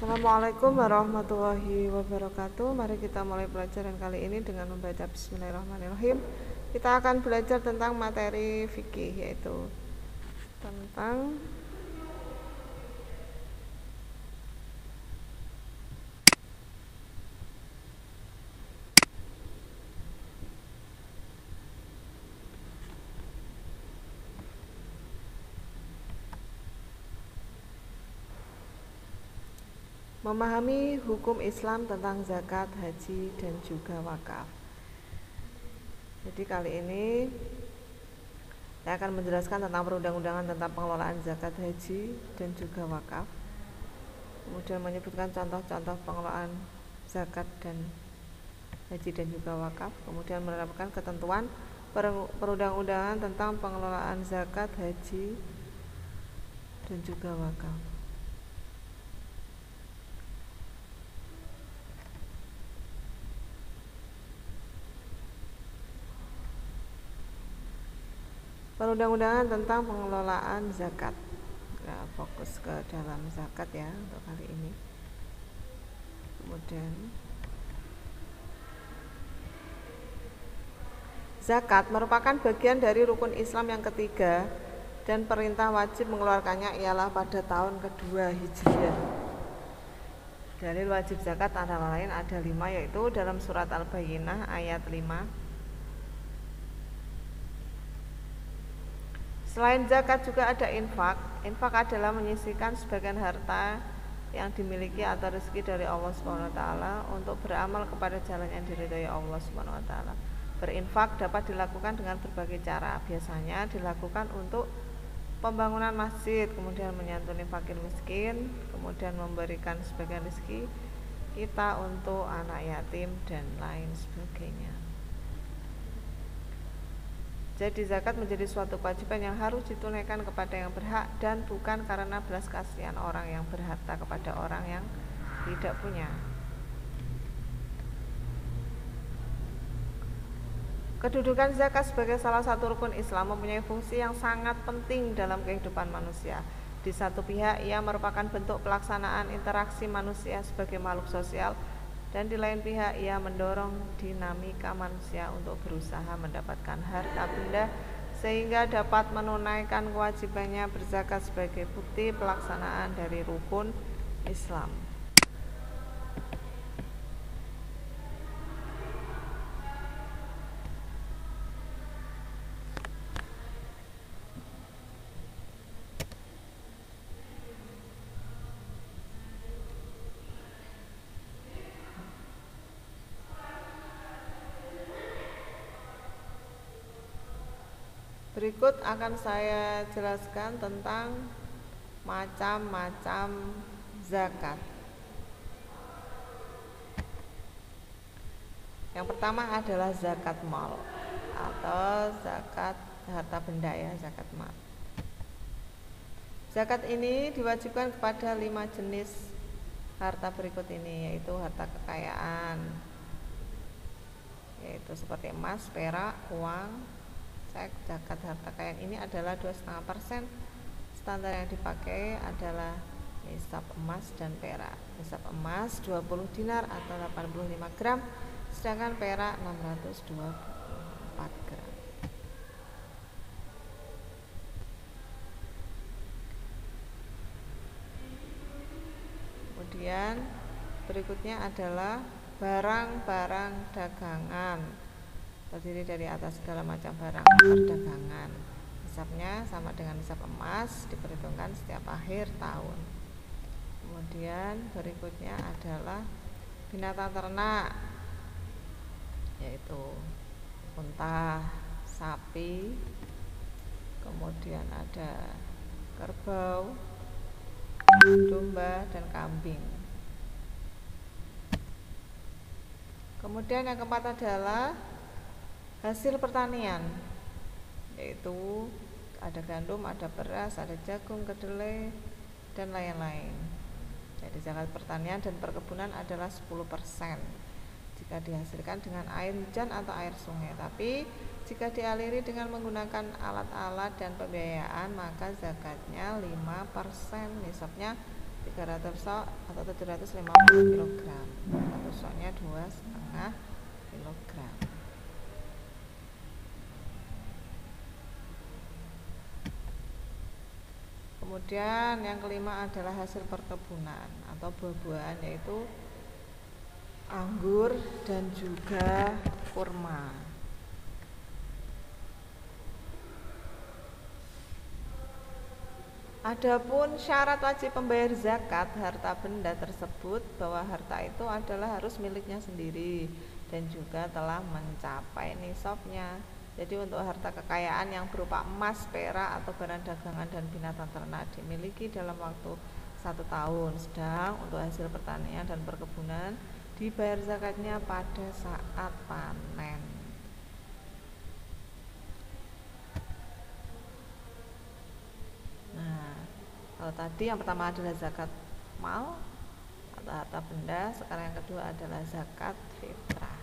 Assalamualaikum warahmatullahi wabarakatuh. Mari kita mulai pelajaran kali ini dengan membaca Bismillahirrahmanirrahim. Kita akan belajar tentang materi fikih, yaitu tentang memahami hukum Islam tentang zakat, haji, dan juga wakaf. Jadi kali ini saya akan menjelaskan tentang perundang-undangan tentang pengelolaan zakat, haji, dan juga wakaf. Kemudian menyebutkan contoh-contoh pengelolaan zakat dan haji dan juga wakaf. Kemudian menerapkan ketentuan perundang-undangan tentang pengelolaan zakat, haji, dan juga wakaf. Perundang-undangan tentang pengelolaan zakat. Nah, fokus ke dalam zakat ya untuk kali ini. Kemudian zakat merupakan bagian dari rukun Islam yang ketiga dan perintah wajib mengeluarkannya ialah pada tahun kedua Hijriah. Dalil wajib zakat antara lain ada 5, yaitu dalam surat Al-Bayyinah ayat 5. Selain zakat juga ada infak. Infak adalah menyisihkan sebagian harta yang dimiliki atau rezeki dari Allah Subhanahu wa taala untuk beramal kepada jalan yang diridhai Allah Subhanahu wa taala. Berinfak dapat dilakukan dengan berbagai cara. Biasanya dilakukan untuk pembangunan masjid, kemudian menyantuni fakir miskin, kemudian memberikan sebagian rezeki kita untuk anak yatim dan lain sebagainya. Jadi zakat menjadi suatu kewajiban yang harus ditunaikan kepada yang berhak dan bukan karena belas kasihan orang yang berharta kepada orang yang tidak punya. Kedudukan zakat sebagai salah satu rukun Islam mempunyai fungsi yang sangat penting dalam kehidupan manusia. Di satu pihak, ia merupakan bentuk pelaksanaan interaksi manusia sebagai makhluk sosial, dan di lain pihak ia mendorong dinamika manusia untuk berusaha mendapatkan harta benda sehingga dapat menunaikan kewajibannya berzakat sebagai bukti pelaksanaan dari rukun Islam. Berikut akan saya jelaskan tentang macam-macam zakat. Yang pertama adalah zakat mal atau zakat harta benda ya, zakat mal. Zakat ini diwajibkan kepada 5 jenis harta berikut ini, yaitu harta kekayaan, yaitu seperti emas, perak, uang. Zakat harta kekayaan ini adalah 2,5%. Standar yang dipakai adalah nisab emas dan perak. Nisab emas 20 dinar atau 85 gram, sedangkan perak 624 gram. Kemudian berikutnya adalah barang-barang dagangan, terdiri dari atas segala macam barang perdagangan. Nisabnya sama dengan nisab emas, diperhitungkan setiap akhir tahun. Kemudian berikutnya adalah binatang ternak, yaitu unta, sapi, kemudian ada kerbau, domba, dan kambing. Kemudian yang keempat adalah hasil pertanian, yaitu ada gandum, ada beras, ada jagung, kedelai, dan lain-lain. Jadi zakat pertanian dan perkebunan adalah 10% jika dihasilkan dengan air hujan atau air sungai. Tapi jika dialiri dengan menggunakan alat-alat dan pembiayaan, maka zakatnya 5%. Nisabnya 300 sok atau 750 kg. Satu soknya 2,5 kg. Kemudian yang kelima adalah hasil perkebunan atau buah-buahan, yaitu anggur dan juga kurma. Adapun syarat wajib membayar zakat harta benda tersebut, bahwa harta itu adalah harus miliknya sendiri dan juga telah mencapai nisabnya. Jadi untuk harta kekayaan yang berupa emas, perak atau barang dagangan dan binatang ternak dimiliki dalam waktu 1 tahun. Sedang untuk hasil pertanian dan perkebunan dibayar zakatnya pada saat panen. Nah, kalau tadi yang pertama adalah zakat mal atau harta benda, sekarang yang kedua adalah zakat fitrah.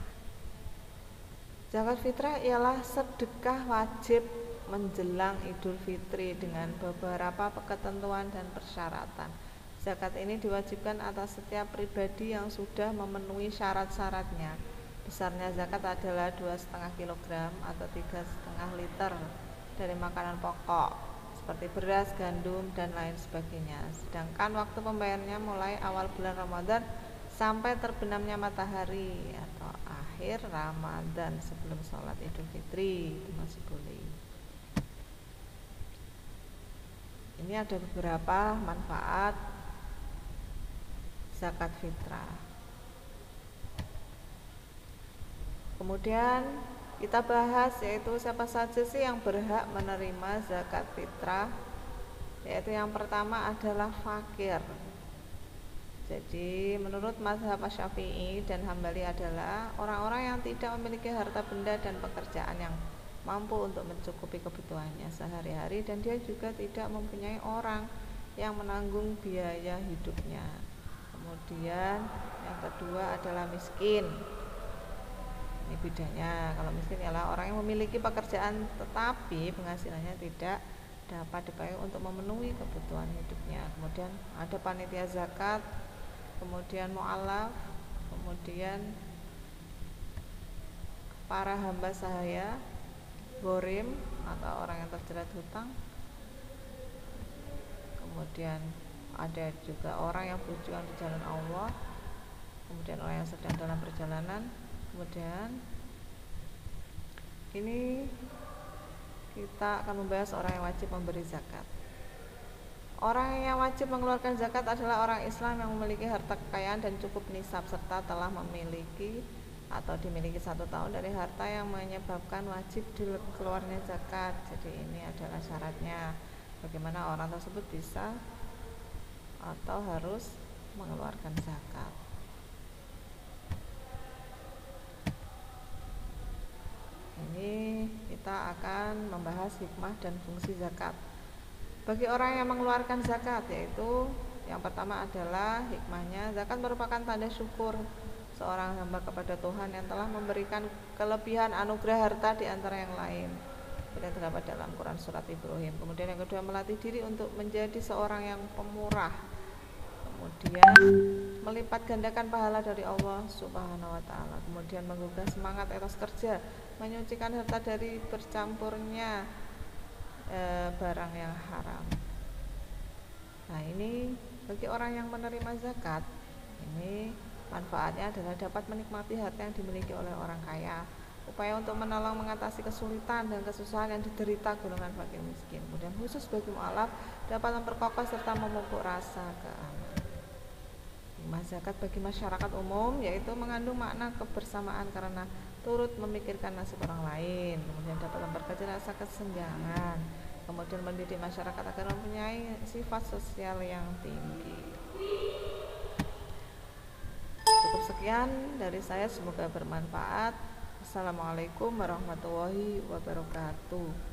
Zakat fitrah ialah sedekah wajib menjelang Idul Fitri dengan beberapa ketentuan dan persyaratan. Zakat ini diwajibkan atas setiap pribadi yang sudah memenuhi syarat-syaratnya. Besarnya zakat adalah 2,5 kg atau 3,5 liter dari makanan pokok seperti beras, gandum, dan lain sebagainya. Sedangkan waktu pembayarannya mulai awal bulan Ramadan sampai terbenamnya matahari atau akhir Ramadan sebelum sholat Idul Fitri, itu masih boleh. Ini ada beberapa manfaat zakat fitrah. Kemudian kita bahas yaitu siapa saja sih yang berhak menerima zakat fitrah. Yaitu yang pertama adalah fakir. Jadi menurut mazhab Syafi'i dan Hambali adalah orang-orang yang tidak memiliki harta benda dan pekerjaan yang mampu untuk mencukupi kebutuhannya sehari-hari, dan dia juga tidak mempunyai orang yang menanggung biaya hidupnya. Kemudian yang kedua adalah miskin. Ini bedanya, kalau miskin ialah orang yang memiliki pekerjaan tetapi penghasilannya tidak dapat dipakai untuk memenuhi kebutuhan hidupnya. Kemudian ada panitia zakat, kemudian mu'alaf, kemudian para hamba sahaya, gorim atau orang yang terjerat hutang, kemudian ada juga orang yang berjuang di jalan Allah, kemudian orang yang sedang dalam perjalanan. Kemudian ini kita akan membahas orang yang wajib memberi zakat. Orang yang wajib mengeluarkan zakat adalah orang Islam yang memiliki harta kekayaan dan cukup nisab serta telah memiliki atau dimiliki 1 tahun dari harta yang menyebabkan wajib dikeluarnya zakat. Jadi ini adalah syaratnya bagaimana orang tersebut bisa atau harus mengeluarkan zakat. Ini kita akan membahas hikmah dan fungsi zakat bagi orang yang mengeluarkan zakat, yaitu yang pertama adalah hikmahnya, zakat merupakan tanda syukur seorang hamba kepada Tuhan yang telah memberikan kelebihan anugerah harta di antara yang lain, yang terdapat dalam Quran surat Ibrahim. Kemudian yang kedua, melatih diri untuk menjadi seorang yang pemurah. Kemudian melipat gandakan pahala dari Allah Subhanahu wa taala. Kemudian menggugah semangat etos kerja, menyucikan harta dari bercampurnya barang yang haram. Nah, ini bagi orang yang menerima zakat, ini manfaatnya adalah dapat menikmati harta yang dimiliki oleh orang kaya, upaya untuk menolong mengatasi kesulitan dan kesusahan yang diderita golongan fakir miskin. Kemudian khusus bagi mu'alaf dapat memperkokoh serta memupuk rasa keamanan. Hikmah zakat bagi masyarakat umum yaitu mengandung makna kebersamaan karena turut memikirkan nasib orang lain. Kemudian dapat memperkecil rasa kesenjangan. Kemudian mendidik masyarakat agar mempunyai sifat sosial yang tinggi. Cukup sekian dari saya, semoga bermanfaat. Assalamualaikum warahmatullahi wabarakatuh.